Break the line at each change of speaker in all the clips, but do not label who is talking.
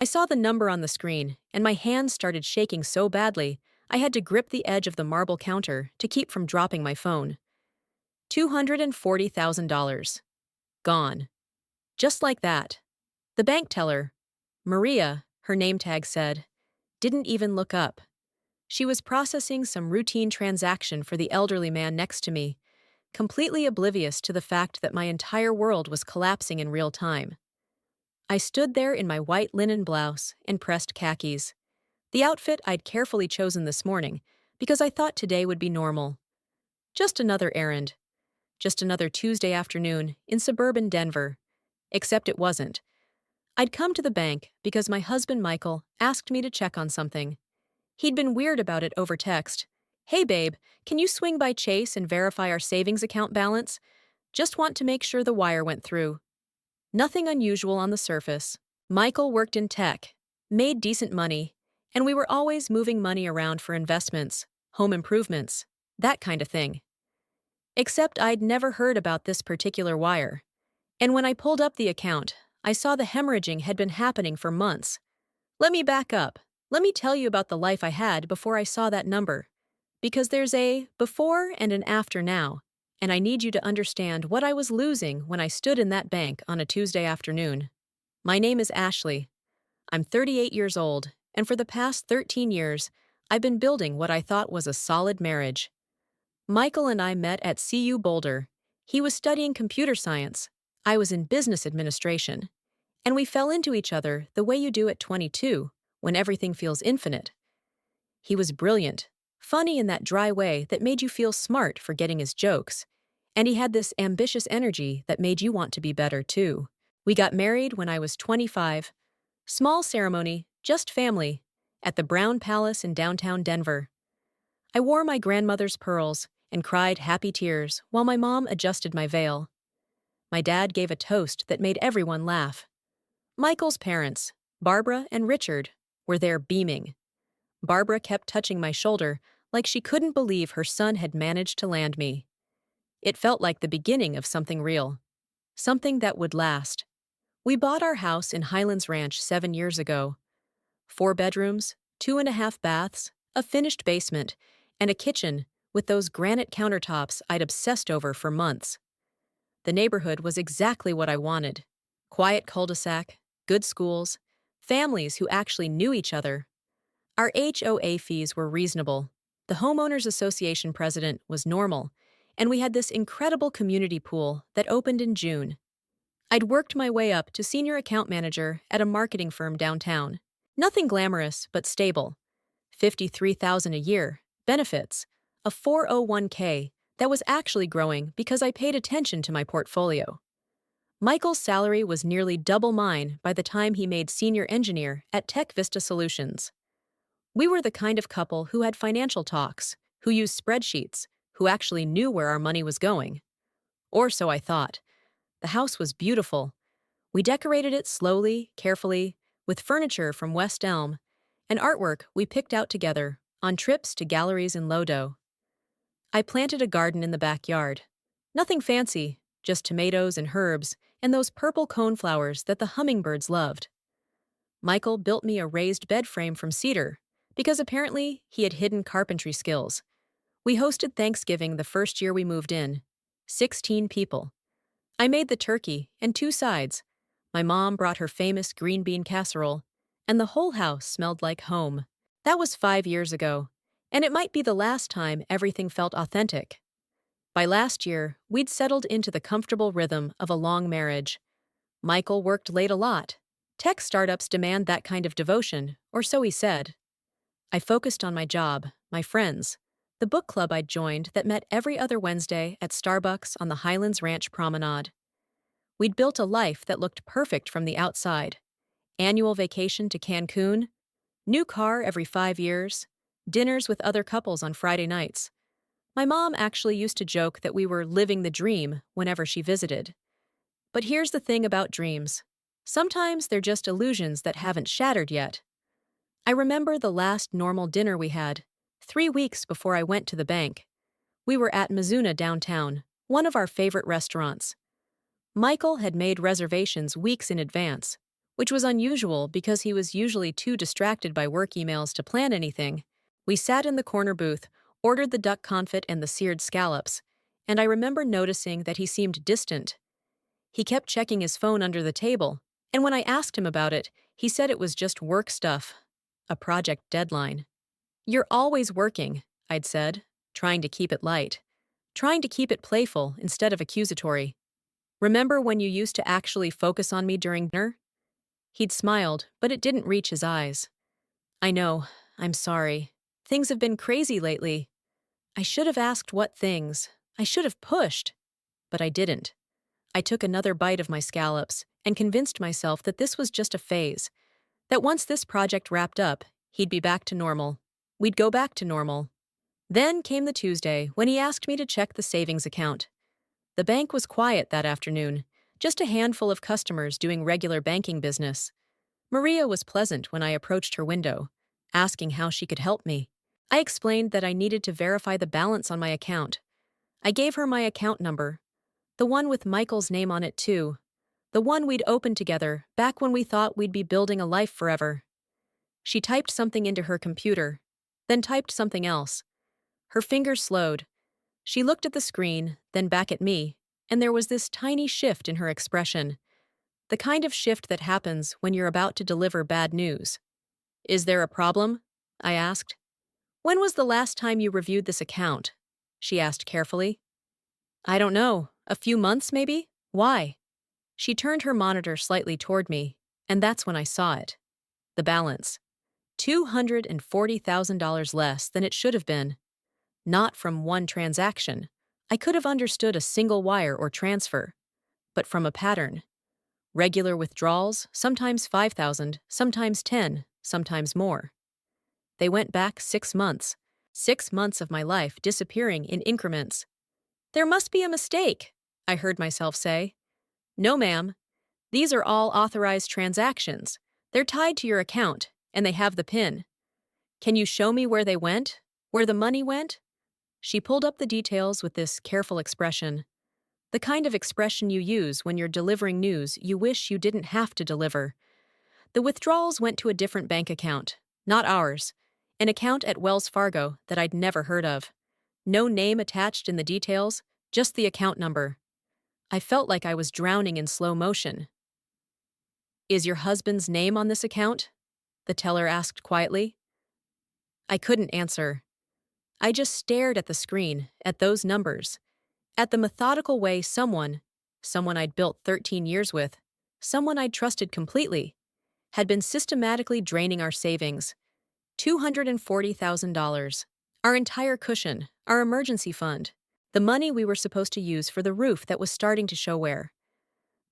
I saw the number on the screen, and my hands started shaking so badly I had to grip the edge of the marble counter to keep from dropping my phone. $240,000. Gone. Just like that. The bank teller, Maria, her name tag said, didn't even look up. She was processing some routine transaction for the elderly man next to me, completely oblivious to the fact that my entire world was collapsing in real time. I stood there in my white linen blouse and pressed khakis, the outfit I'd carefully chosen this morning because I thought today would be normal. Just another errand. Just another Tuesday afternoon in suburban Denver. Except it wasn't. I'd come to the bank because my husband Michael asked me to check on something. He'd been weird about it over text. "Hey babe, can you swing by Chase and verify our savings account balance? Just want to make sure the wire went through." Nothing unusual on the surface. Michael worked in tech, made decent money, and we were always moving money around for investments, home improvements, that kind of thing. Except I'd never heard about this particular wire. And when I pulled up the account, I saw the hemorrhaging had been happening for months. Let me back up. Let me tell you about the life I had before I saw that number. Because there's a before and an after now, and I need you to understand what I was losing when I stood in that bank on a Tuesday afternoon. My name is Ashley. I'm 38 years old, and for the past 13 years, I've been building what I thought was a solid marriage. Michael and I met at CU Boulder. He was studying computer science. I was in business administration. And we fell into each other the way you do at 22, when everything feels infinite. He was brilliant, funny in that dry way that made you feel smart for getting his jokes. And he had this ambitious energy that made you want to be better, too. We got married when I was 25. Small ceremony, just family, at the Brown Palace in downtown Denver. I wore my grandmother's pearls and cried happy tears while my mom adjusted my veil. My dad gave a toast that made everyone laugh. Michael's parents, Barbara and Richard, were there beaming. Barbara kept touching my shoulder like she couldn't believe her son had managed to land me. It felt like the beginning of something real. Something that would last. We bought our house in Highlands Ranch 7 years ago. 4 bedrooms, 2.5 baths, a finished basement, and a kitchen with those granite countertops I'd obsessed over for months. The neighborhood was exactly what I wanted. Quiet cul-de-sac, good schools, families who actually knew each other. Our HOA fees were reasonable. The Homeowners Association president was normal, and we had this incredible community pool that opened in June. I'd worked my way up to senior account manager at a marketing firm downtown. Nothing glamorous, but stable. $53,000 a year, benefits, a 401k that was actually growing because I paid attention to my portfolio. Michael's salary was nearly double mine by the time he made senior engineer at Tech Vista Solutions. We were the kind of couple who had financial talks, who used spreadsheets, who actually knew where our money was going. Or so I thought. The house was beautiful. We decorated it slowly, carefully, with furniture from West Elm, and artwork we picked out together on trips to galleries in Lodo. I planted a garden in the backyard. Nothing fancy, just tomatoes and herbs and those purple coneflowers that the hummingbirds loved. Michael built me a raised bed frame from cedar, because apparently he had hidden carpentry skills. We hosted Thanksgiving the first year we moved in. 16 people. I made the turkey and 2 sides. My mom brought her famous green bean casserole, and the whole house smelled like home. That was 5 years ago, and it might be the last time everything felt authentic. By last year, we'd settled into the comfortable rhythm of a long marriage. Michael worked late a lot. Tech startups demand that kind of devotion, or so he said. I focused on my job, my friends, the book club I'd joined that met every other Wednesday at Starbucks on the Highlands Ranch Promenade. We'd built a life that looked perfect from the outside. Annual vacation to Cancun, new car every 5 years, dinners with other couples on Friday nights. My mom actually used to joke that we were living the dream whenever she visited. But here's the thing about dreams. Sometimes they're just illusions that haven't shattered yet. I remember the last normal dinner we had, 3 weeks before I went to the bank. We were at Mizuna downtown, one of our favorite restaurants. Michael had made reservations weeks in advance, which was unusual because he was usually too distracted by work emails to plan anything. We sat in the corner booth, ordered the duck confit and the seared scallops, and I remember noticing that he seemed distant. He kept checking his phone under the table, and when I asked him about it, he said it was just work stuff, a project deadline. "You're always working," I'd said, trying to keep it light, trying to keep it playful instead of accusatory. "Remember when you used to actually focus on me during dinner?" He'd smiled, but it didn't reach his eyes. "I know, I'm sorry. Things have been crazy lately. I should have asked what things. I should have pushed. But I didn't." I took another bite of my scallops and convinced myself that this was just a phase, that once this project wrapped up, he'd be back to normal. We'd go back to normal. Then came the Tuesday when he asked me to check the savings account. The bank was quiet that afternoon, just a handful of customers doing regular banking business. Maria was pleasant when I approached her window, asking how she could help me. I explained that I needed to verify the balance on my account. I gave her my account number, the one with Michael's name on it too, the one we'd opened together back when we thought we'd be building a life forever. She typed something into her computer, then typed something else. Her fingers slowed. She looked at the screen, then back at me, and there was this tiny shift in her expression, the kind of shift that happens when you're about to deliver bad news. "Is there a problem?" I asked. "When was the last time you reviewed this account?" she asked carefully. "I don't know. A few months, maybe? Why?" She turned her monitor slightly toward me, and that's when I saw it. The balance. $240,000 less than it should have been. Not from one transaction. I could have understood a single wire or transfer. But from a pattern. Regular withdrawals, sometimes 5,000, sometimes 10, sometimes more. They went back 6 months. 6 months of my life disappearing in increments. "There must be a mistake," I heard myself say. "No, ma'am. These are all authorized transactions. They're tied to your account, and they have the PIN. Can you show me where they went? Where the money went?" She pulled up the details with this careful expression. The kind of expression you use when you're delivering news you wish you didn't have to deliver. The withdrawals went to a different bank account, not ours, an account at Wells Fargo that I'd never heard of. No name attached in the details, just the account number. I felt like I was drowning in slow motion. "Is your husband's name on this account?" the teller asked quietly. I couldn't answer. I just stared at the screen, at those numbers, at the methodical way someone I'd built 13 years with, someone I'd trusted completely, had been systematically draining our savings. $240,000. Our entire cushion, our emergency fund, the money we were supposed to use for the roof that was starting to show wear.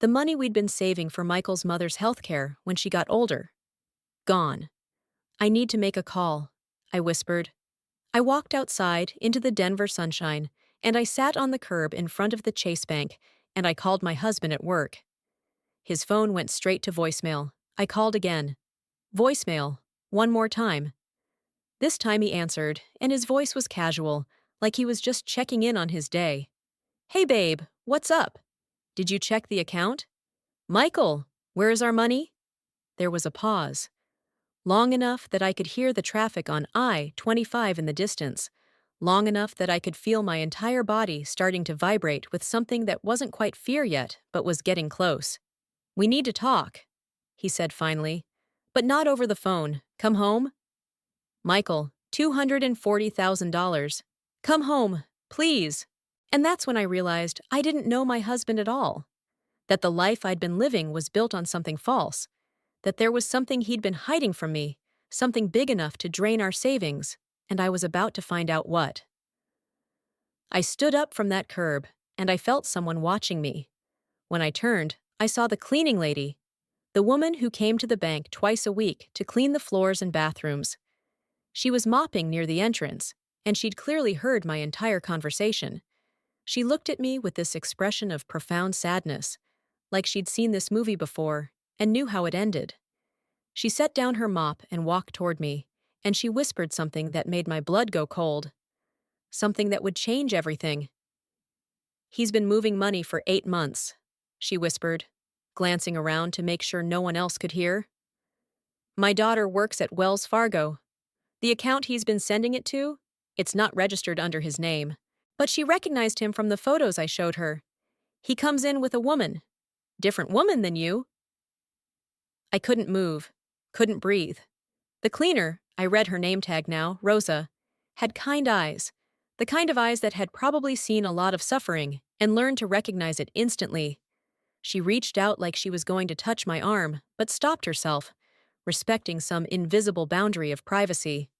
The money we'd been saving for Michael's mother's health care when she got older. Gone. "I need to make a call," I whispered. I walked outside into the Denver sunshine, and I sat on the curb in front of the Chase Bank, and I called my husband at work. His phone went straight to voicemail. I called again. Voicemail. One more time. This time he answered, and his voice was casual, like he was just checking in on his day. "Hey babe, what's up? Did you check the account? Michael, where is our money?" There was a pause. Long enough that I could hear the traffic on I-25 in the distance. Long enough that I could feel my entire body starting to vibrate with something that wasn't quite fear yet, but was getting close. "We need to talk," he said finally. "But not over the phone. Come home?" "Michael, $240,000. Come home, please." And that's when I realized I didn't know my husband at all. That the life I'd been living was built on something false. That there was something he'd been hiding from me, something big enough to drain our savings, and I was about to find out what. I stood up from that curb, and I felt someone watching me. When I turned, I saw the cleaning lady, the woman who came to the bank twice a week to clean the floors and bathrooms. She was mopping near the entrance, and she'd clearly heard my entire conversation. She looked at me with this expression of profound sadness, like she'd seen this movie before and knew how it ended. She set down her mop and walked toward me, and she whispered something that made my blood go cold. Something that would change everything. "He's been moving money for 8 months," she whispered, glancing around to make sure no one else could hear. My daughter works at Wells Fargo. The account he's been sending it to, it's not registered under his name. But she recognized him from the photos I showed her. He comes in with a woman. Different woman than you. I couldn't move, couldn't breathe. The cleaner, I read her name tag now, Rosa, had kind eyes. The kind of eyes that had probably seen a lot of suffering and learned to recognize it instantly. She reached out like she was going to touch my arm, but stopped herself, respecting some invisible boundary of privacy.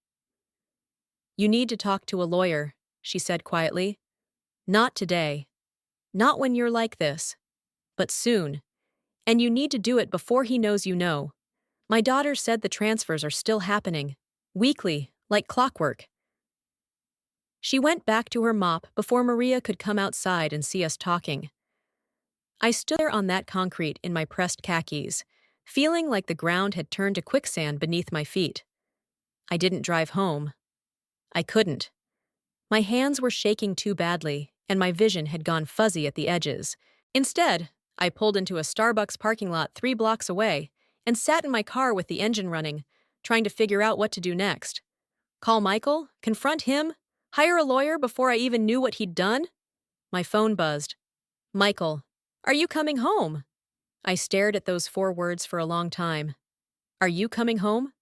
You need to talk to a lawyer, she said quietly. Not today. Not when you're like this. But soon. And you need to do it before he knows you know. My daughter said the transfers are still happening. Weekly, like clockwork. She went back to her mop before Maria could come outside and see us talking. I stood there on that concrete in my pressed khakis, feeling like the ground had turned to quicksand beneath my feet. I didn't drive home. I couldn't. My hands were shaking too badly, and my vision had gone fuzzy at the edges. Instead, I pulled into a Starbucks parking lot 3 blocks away and sat in my car with the engine running, trying to figure out what to do next. Call Michael? Confront him? Hire a lawyer before I even knew what he'd done? My phone buzzed. Michael, are you coming home? I stared at those 4 words for a long time. Are you coming home?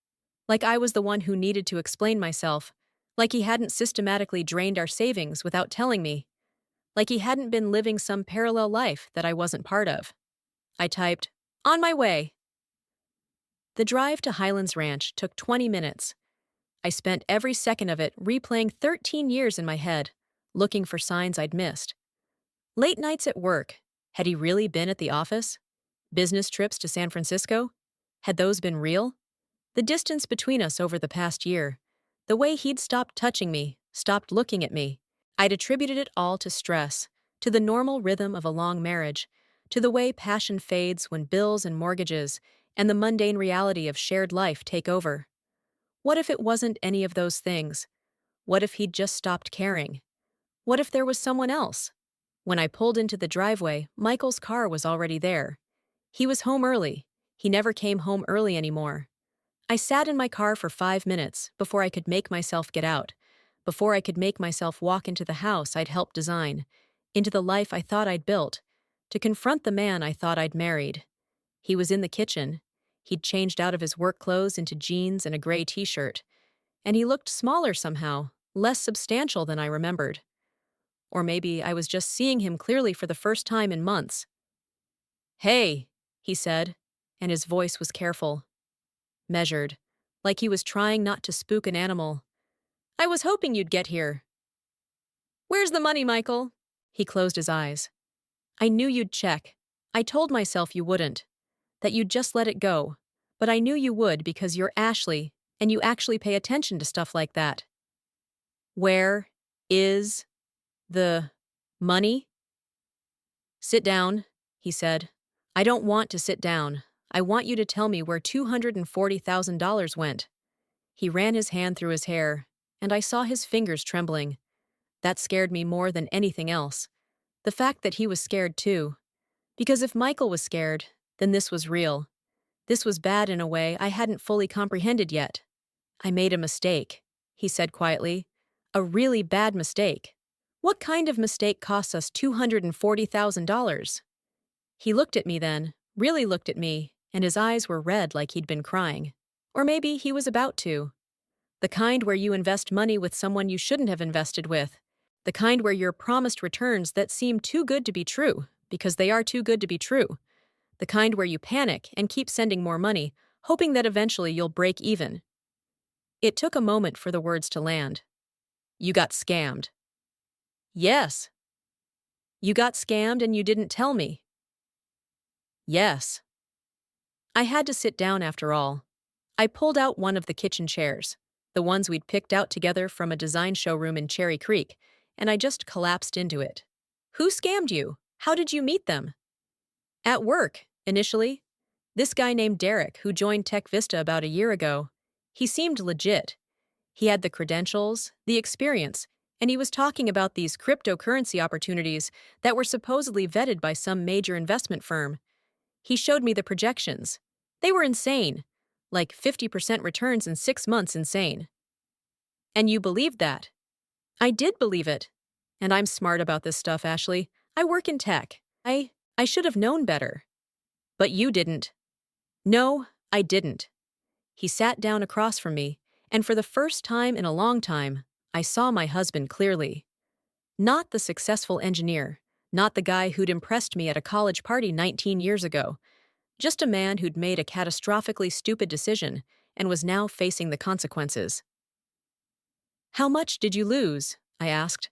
Like I was the one who needed to explain myself. Like he hadn't systematically drained our savings without telling me. Like he hadn't been living some parallel life that I wasn't part of. I typed, on my way. The drive to Highlands Ranch took 20 minutes. I spent every second of it replaying 13 years in my head, looking for signs I'd missed. Late nights at work. Had he really been at the office? Business trips to San Francisco? Had those been real? The distance between us over the past year. The way he'd stopped touching me, stopped looking at me. I'd attributed it all to stress, to the normal rhythm of a long marriage, to the way passion fades when bills and mortgages and the mundane reality of shared life take over. What if it wasn't any of those things? What if he'd just stopped caring? What if there was someone else? When I pulled into the driveway, Michael's car was already there. He was home early. He never came home early anymore. I sat in my car for 5 minutes before I could make myself get out, before I could make myself walk into the house I'd helped design, into the life I thought I'd built, to confront the man I thought I'd married. He was in the kitchen. He'd changed out of his work clothes into jeans and a gray t-shirt, and he looked smaller somehow, less substantial than I remembered. Or maybe I was just seeing him clearly for the first time in months. Hey, he said, and his voice was careful. Measured, like he was trying not to spook an animal. I was hoping you'd get here. Where's the money, Michael? He closed his eyes. I knew you'd check. I told myself you wouldn't, that you'd just let it go, but I knew you would because you're Ashley, and you actually pay attention to stuff like that. Where is the money? Sit down, he said. I don't want to sit down. I want you to tell me where $240,000 went. He ran his hand through his hair, and I saw his fingers trembling. That scared me more than anything else. The fact that he was scared too. Because if Michael was scared, then this was real. This was bad in a way I hadn't fully comprehended yet. I made a mistake, he said quietly. A really bad mistake. What kind of mistake costs us $240,000? He looked at me then, really looked at me, and his eyes were red like he'd been crying. Or maybe he was about to. The kind where you invest money with someone you shouldn't have invested with. The kind where you're promised returns that seem too good to be true, because they are too good to be true. The kind where you panic and keep sending more money, hoping that eventually you'll break even. It took a moment for the words to land. You got scammed. Yes. You got scammed and you didn't tell me. Yes. I had to sit down after all. I pulled out one of the kitchen chairs, the ones we'd picked out together from a design showroom in Cherry Creek, and I just collapsed into it. Who scammed you? How did you meet them? At work, initially. This guy named Derek, who joined Tech Vista about a year ago. He seemed legit. He had the credentials, the experience, and he was talking about these cryptocurrency opportunities that were supposedly vetted by some major investment firm. He showed me the projections. They were insane. Like 50% returns in 6 months, insane. And you believed that? I did believe it. And I'm smart about this stuff, Ashley. I work in tech. I should have known better. But you didn't. No, I didn't. He sat down across from me, and for the first time in a long time, I saw my husband clearly. Not the successful engineer, not the guy who'd impressed me at a college party 19 years ago, just a man who'd made a catastrophically stupid decision and was now facing the consequences. How much did you lose? I asked,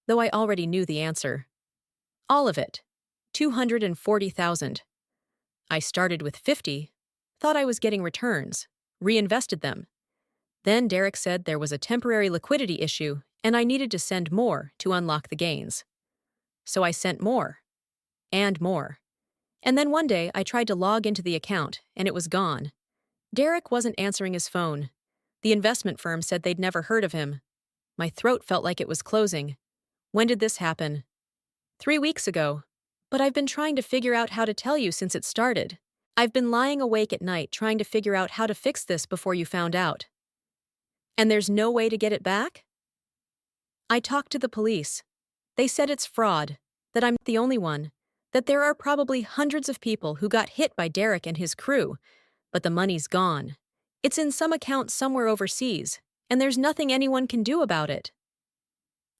though I already knew the answer. All of it. 240,000. I started with 50, thought I was getting returns, reinvested them. Then Derek said there was a temporary liquidity issue and I needed to send more to unlock the gains. So I sent more. And more. And then one day I tried to log into the account and it was gone. Derek wasn't answering his phone. The investment firm said they'd never heard of him. My throat felt like it was closing. When did this happen? 3 weeks ago. But I've been trying to figure out how to tell you since it started. I've been lying awake at night trying to figure out how to fix this before you found out. And there's no way to get it back? I talked to the police. They said it's fraud, that I'm the only one, that there are probably hundreds of people who got hit by Derek and his crew, but the money's gone. It's in some account somewhere overseas, and there's nothing anyone can do about it.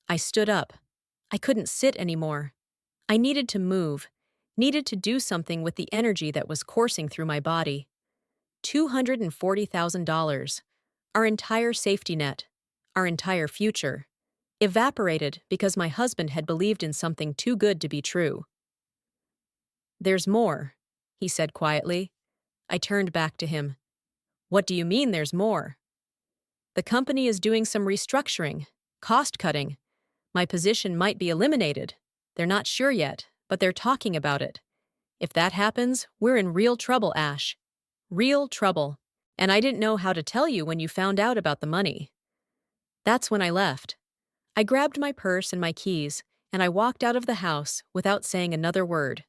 I stood up. I couldn't sit anymore. I needed to move, needed to do something with the energy that was coursing through my body. $240,000. Our entire safety net, our entire future, evaporated because my husband had believed in something too good to be true. There's more, he said quietly. I turned back to him. What do you mean there's more? The company is doing some restructuring, cost-cutting. My position might be eliminated. They're not sure yet, but they're talking about it. If that happens, we're in real trouble, Ash. Real trouble. And I didn't know how to tell you when you found out about the money. That's when I left. I grabbed my purse and my keys, and I walked out of the house without saying another word.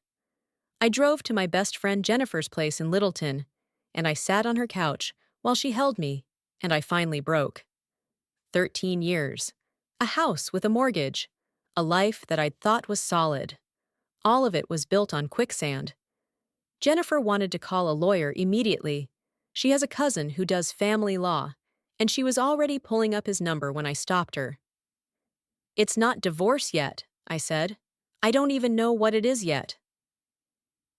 I drove to my best friend Jennifer's place in Littleton, and I sat on her couch while she held me, and I finally broke. 13 years. A house with a mortgage. A life that I'd thought was solid. All of it was built on quicksand. Jennifer wanted to call a lawyer immediately. She has a cousin who does family law, and she was already pulling up his number when I stopped her. It's not divorce yet, I said. I don't even know what it is yet.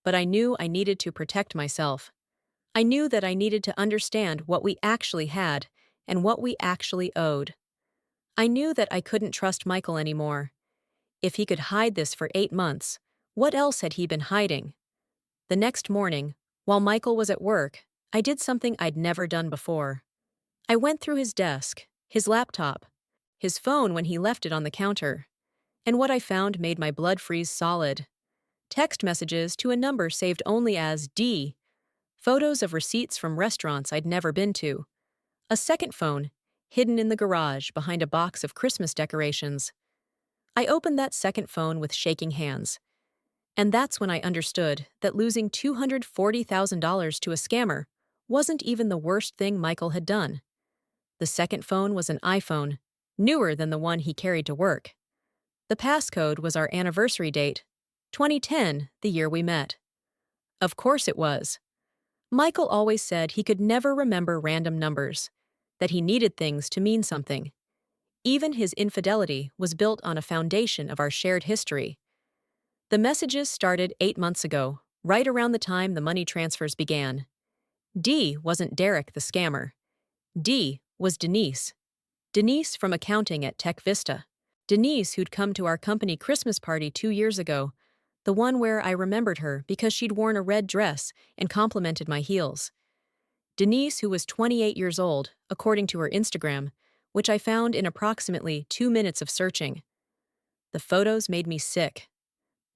But I knew I needed to protect myself. I knew that I needed to understand what we actually had and what we actually owed. I knew that I couldn't trust Michael anymore. If he could hide this for 8 months, what else had he been hiding? The next morning, while Michael was at work, I did something I'd never done before. I went through his desk, his laptop, his phone when he left it on the counter, and what I found made my blood freeze solid. Text messages to a number saved only as D, photos of receipts from restaurants I'd never been to, a second phone hidden in the garage behind a box of Christmas decorations. I opened that second phone with shaking hands. And that's when I understood that losing $240,000 to a scammer wasn't even the worst thing Michael had done. The second phone was an iPhone, newer than the one he carried to work. The passcode was our anniversary date, 2010, the year we met. Of course it was. Michael always said he could never remember random numbers, that he needed things to mean something. Even his infidelity was built on a foundation of our shared history. The messages started 8 months ago, right around the time the money transfers began. D wasn't Derek the scammer. D was Denise. Denise from accounting at Tech Vista. Denise who'd come to our company Christmas party 2 years ago, the one where I remembered her because she'd worn a red dress and complimented my heels. Denise who was 28 years old, according to her Instagram, which I found in approximately 2 minutes of searching. The photos made me sick.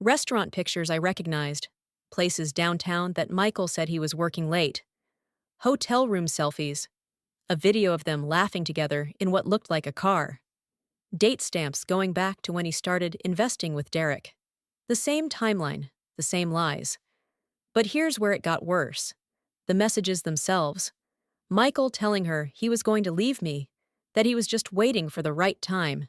Restaurant pictures I recognized, places downtown that Michael said he was working late, hotel room selfies, a video of them laughing together in what looked like a car, date stamps going back to when he started investing with Derek. The same timeline, the same lies. But here's where it got worse. The messages themselves. Michael telling her he was going to leave me, that he was just waiting for the right time,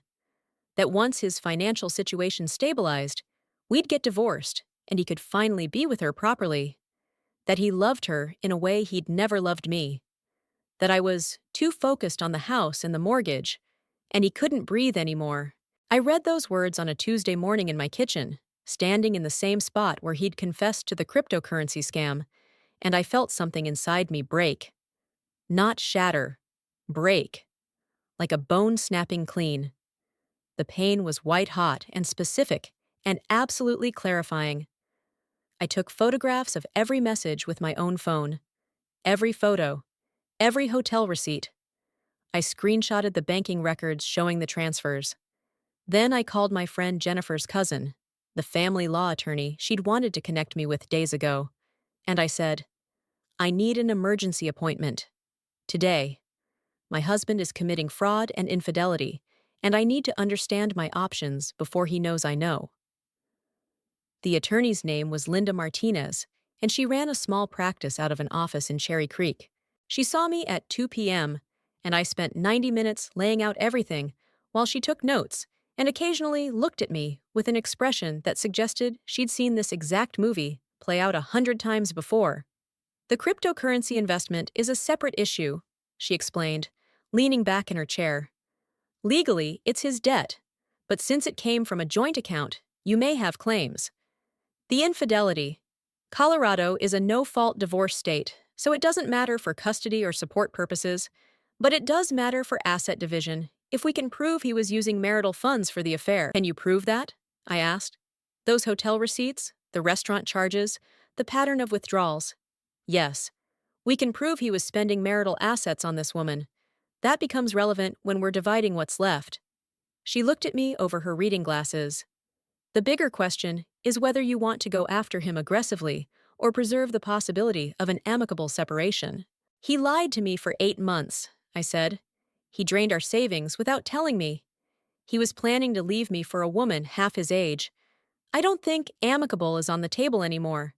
that once his financial situation stabilized, we'd get divorced and he could finally be with her properly, that he loved her in a way he'd never loved me, that I was too focused on the house and the mortgage, and he couldn't breathe anymore. I read those words on a Tuesday morning in my kitchen, standing in the same spot where he'd confessed to the cryptocurrency scam, and I felt something inside me break. Not shatter. Break. Like a bone snapping clean. The pain was white hot and specific and absolutely clarifying. I took photographs of every message with my own phone. Every photo. Every hotel receipt. I screenshotted the banking records showing the transfers. Then I called my friend Jennifer's cousin, the family law attorney she'd wanted to connect me with days ago, and I said, "I need an emergency appointment. Today. My husband is committing fraud and infidelity, and I need to understand my options before he knows I know." The attorney's name was Linda Martinez, and she ran a small practice out of an office in Cherry Creek. She saw me at 2 p.m., and I spent 90 minutes laying out everything while she took notes and occasionally looked at me with an expression that suggested she'd seen this exact movie play out 100 times before. "The cryptocurrency investment is a separate issue," she explained, leaning back in her chair. "Legally, it's his debt, but since it came from a joint account, you may have claims. The infidelity. Colorado is a no-fault divorce state, so it doesn't matter for custody or support purposes, but it does matter for asset division if we can prove he was using marital funds for the affair." "Can you prove that?" I asked. "Those hotel receipts, the restaurant charges, the pattern of withdrawals." "Yes. We can prove he was spending marital assets on this woman. That becomes relevant when we're dividing what's left." She looked at me over her reading glasses. "The bigger question is whether you want to go after him aggressively or preserve the possibility of an amicable separation." "He lied to me for 8 months," I said. "He drained our savings without telling me. He was planning to leave me for a woman half his age. I don't think amicable is on the table anymore."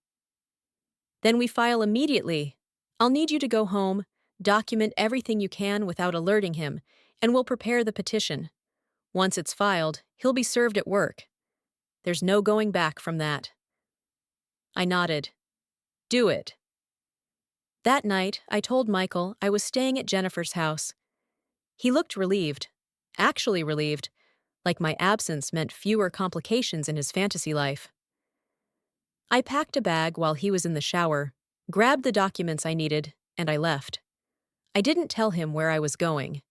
"Then we file immediately. I'll need you to go home, document everything you can without alerting him, and we'll prepare the petition. Once it's filed, he'll be served at work. There's no going back from that." I nodded. "Do it." That night, I told Michael I was staying at Jennifer's house. He looked relieved. Actually relieved, like my absence meant fewer complications in his fantasy life. I packed a bag while he was in the shower, grabbed the documents I needed, and I left. I didn't tell him where I was going.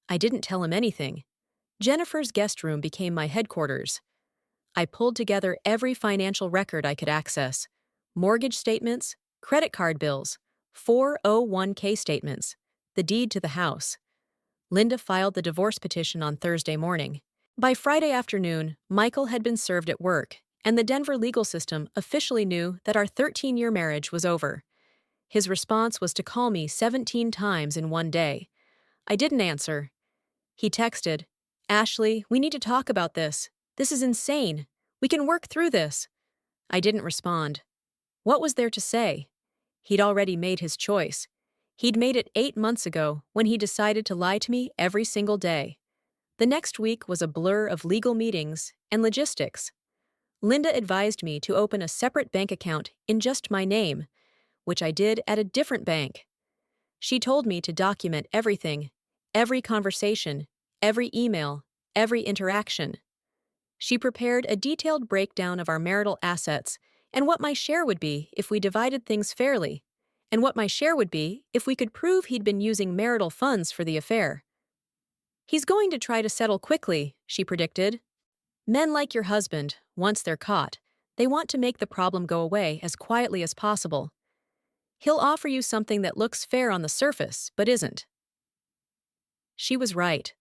I didn't tell him anything. Jennifer's guest room became my headquarters. I pulled together every financial record I could access: mortgage statements, credit card bills, 401k statements, the deed to the house. Linda filed the divorce petition on Thursday morning. By Friday afternoon, Michael had been served at work, and the Denver legal system officially knew that our 13-year marriage was over. His response was to call me 17 times in one day. I didn't answer. He texted, "Ashley, we need to talk about this. This is insane. We can work through this." I didn't respond. What was there to say? He'd already made his choice. He'd made it 8 months ago when he decided to lie to me every single day. The next week was a blur of legal meetings and logistics. Linda advised me to open a separate bank account in just my name, which I did at a different bank. She told me to document everything, every conversation, every email, every interaction. She prepared a detailed breakdown of our marital assets and what my share would be if we divided things fairly, and what my share would be if we could prove he'd been using marital funds for the affair. "He's going to try to settle quickly," she predicted. "Men like your husband, once they're caught, they want to make the problem go away as quietly as possible. He'll offer you something that looks fair on the surface, but isn't." She was right.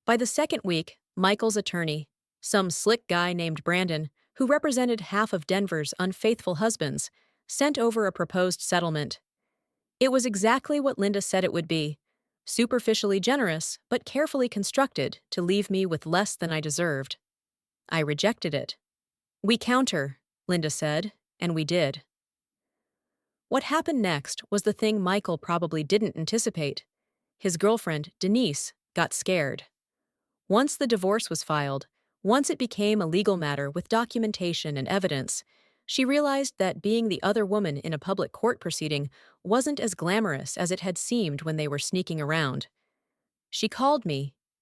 By the second week, Michael's attorney, some slick guy named Brandon, who represented half of Denver's unfaithful husbands, sent over a proposed settlement. It was exactly what Linda said it would be: superficially generous, but carefully constructed to leave me with less than I deserved. I rejected it. "We counter," Linda said, and we did. What happened next was the thing Michael probably didn't anticipate. His girlfriend, Denise, got scared. Once the divorce was filed, once it became a legal matter with documentation and evidence, she realized that being the other woman in a public court proceeding wasn't as glamorous as it had seemed when they were sneaking around. She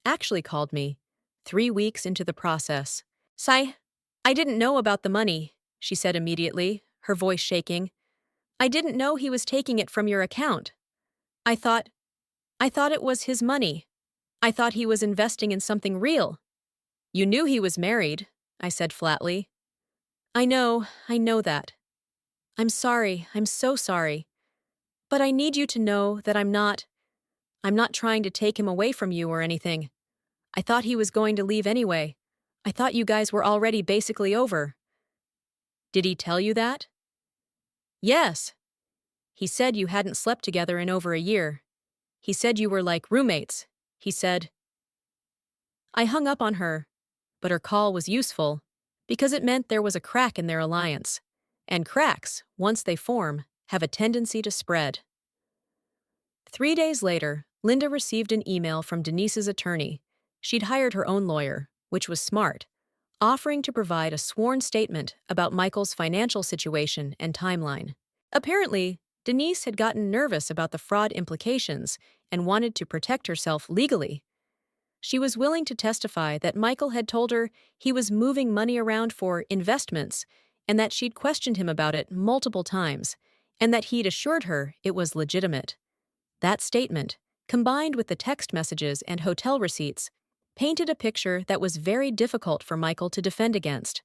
actually called me, 3 weeks into the process. I didn't know about the money, she said immediately, her voice shaking. I didn't know he was taking it from your account. I thought, I thought it was his money. I thought he was investing in something real. You knew he was married, I said flatly. I know that. I'm so sorry. But I need you to know that I'm not trying to take him away from you or anything. I thought he was going to leave anyway. I thought you guys were already basically over. Did he tell you that? Yes. He said you hadn't slept together in over a year. He said you were like roommates. He said. I hung up on her, but her call was useful because it meant there was a crack in their alliance. And cracks, once they form, have a tendency to spread. 3 days later, Linda received an email from Denise's attorney. She'd hired her own lawyer, which was smart, offering to provide a sworn statement about Michael's financial situation and timeline. Apparently, Denise had gotten nervous about the fraud implications and wanted to protect herself legally. She was willing to testify that Michael had told her he was moving money around for investments and that she'd questioned him about it multiple times, and that he'd assured her it was legitimate. That statement, combined with the text messages and hotel receipts, painted a picture that was very difficult for Michael to defend against.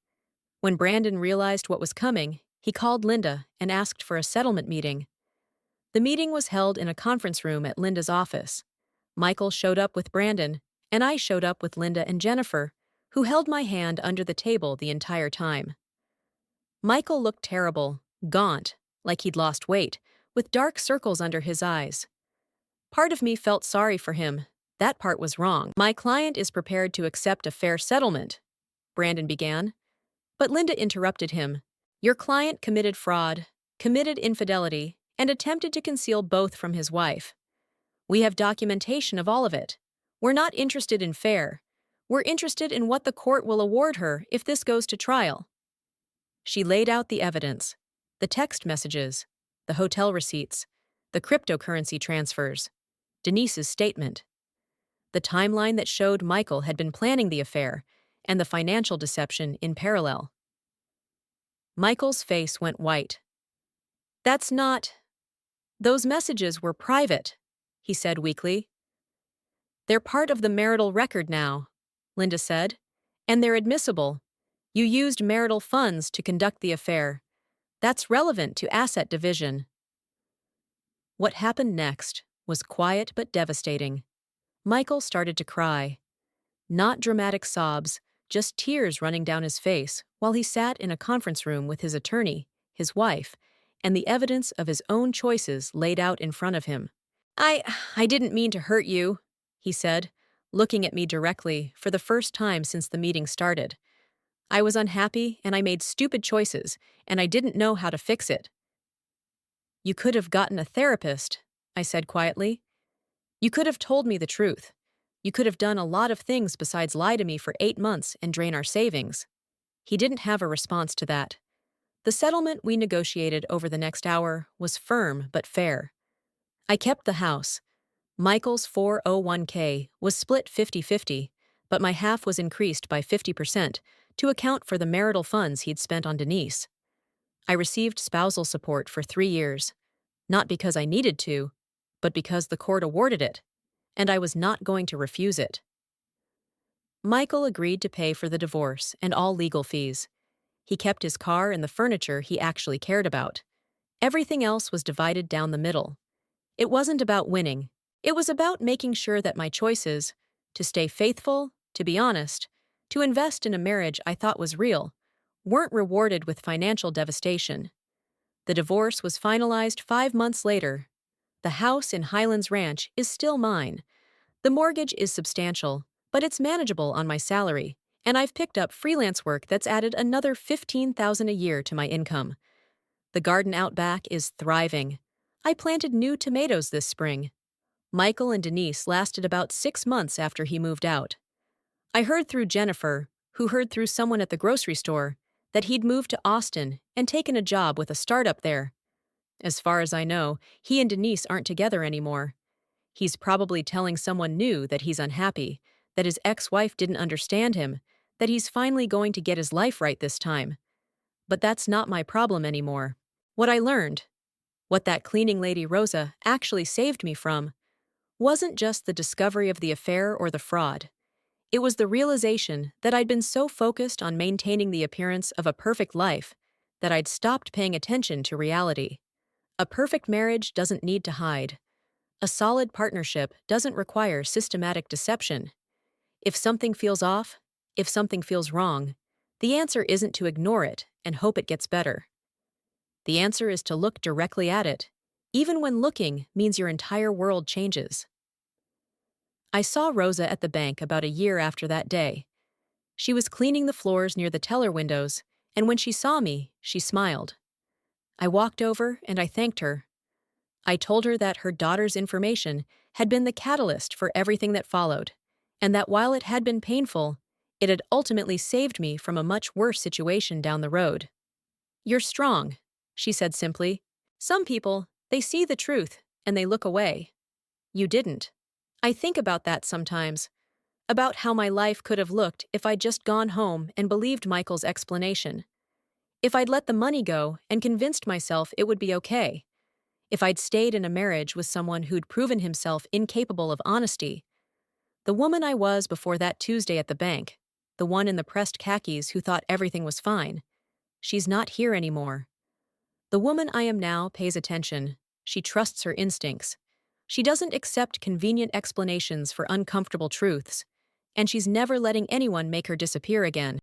When Brandon realized what was coming, he called Linda and asked for a settlement meeting. The meeting was held in a conference room at Linda's office. Michael showed up with Brandon, and I showed up with Linda and Jennifer, who held my hand under the table the entire time. Michael looked terrible, gaunt, like he'd lost weight, with dark circles under his eyes. Part of me felt sorry for him. That part was wrong. My client is prepared to accept a fair settlement, Brandon began. But Linda interrupted him. Your client committed fraud, committed infidelity, and attempted to conceal both from his wife. We have documentation of all of it. We're not interested in fair. We're interested in what the court will award her if this goes to trial. She laid out the evidence, the text messages, the hotel receipts, the cryptocurrency transfers, Denise's statement, the timeline that showed Michael had been planning the affair, and the financial deception in parallel. Michael's face went white. Those messages were private, he said weakly. They're part of the marital record now, Linda said, and they're admissible. You used marital funds to conduct the affair. That's relevant to asset division. What happened next was quiet but devastating. Michael started to cry. Not dramatic sobs, just tears running down his face while he sat in a conference room with his attorney, his wife, and the evidence of his own choices laid out in front of him. I didn't mean to hurt you, he said, looking at me directly for the first time since the meeting started. I was unhappy and I made stupid choices, and I didn't know how to fix it. You could have gotten a therapist, I said quietly. You could have told me the truth. You could have done a lot of things besides lie to me for 8 months and drain our savings. He didn't have a response to that. The settlement we negotiated over the next hour was firm but fair. I kept the house. Michael's 401k was split 50-50, but my half was increased by 50% to account for the marital funds he'd spent on Denise. I received spousal support for 3 years, not because I needed to, but because the court awarded it, and I was not going to refuse it. Michael agreed to pay for the divorce and all legal fees. He kept his car and the furniture he actually cared about. Everything else was divided down the middle. It wasn't about winning. It was about making sure that my choices, to stay faithful, to be honest, to invest in a marriage I thought was real, weren't rewarded with financial devastation. The divorce was finalized 5 months later. The house in Highlands Ranch is still mine. The mortgage is substantial, but it's manageable on my salary, and I've picked up freelance work that's added another $15,000 a year to my income. The garden out back is thriving. I planted new tomatoes this spring. Michael and Denise lasted about 6 months after he moved out. I heard through Jennifer, who heard through someone at the grocery store, that he'd moved to Austin and taken a job with a startup there. As far as I know, he and Denise aren't together anymore. He's probably telling someone new that he's unhappy, that his ex-wife didn't understand him, that he's finally going to get his life right this time. But that's not my problem anymore. What I learned, what that cleaning lady Rosa actually saved me from, wasn't just the discovery of the affair or the fraud. It was the realization that I'd been so focused on maintaining the appearance of a perfect life that I'd stopped paying attention to reality. A perfect marriage doesn't need to hide. A solid partnership doesn't require systematic deception. If something feels off, if something feels wrong, the answer isn't to ignore it and hope it gets better. The answer is to look directly at it, even when looking means your entire world changes. I saw Rosa at the bank about a year after that day. She was cleaning the floors near the teller windows, and when she saw me, she smiled. I walked over and I thanked her. I told her that her daughter's information had been the catalyst for everything that followed, and that while it had been painful, it had ultimately saved me from a much worse situation down the road. "You're strong," she said simply. "Some people, they see the truth and they look away. You didn't." I think about that sometimes, about how my life could have looked if I'd just gone home and believed Michael's explanation. If I'd let the money go and convinced myself it would be okay. If I'd stayed in a marriage with someone who'd proven himself incapable of honesty. The woman I was before that Tuesday at the bank, the one in the pressed khakis who thought everything was fine, she's not here anymore. The woman I am now pays attention. She trusts her instincts. She doesn't accept convenient explanations for uncomfortable truths, and she's never letting anyone make her disappear again.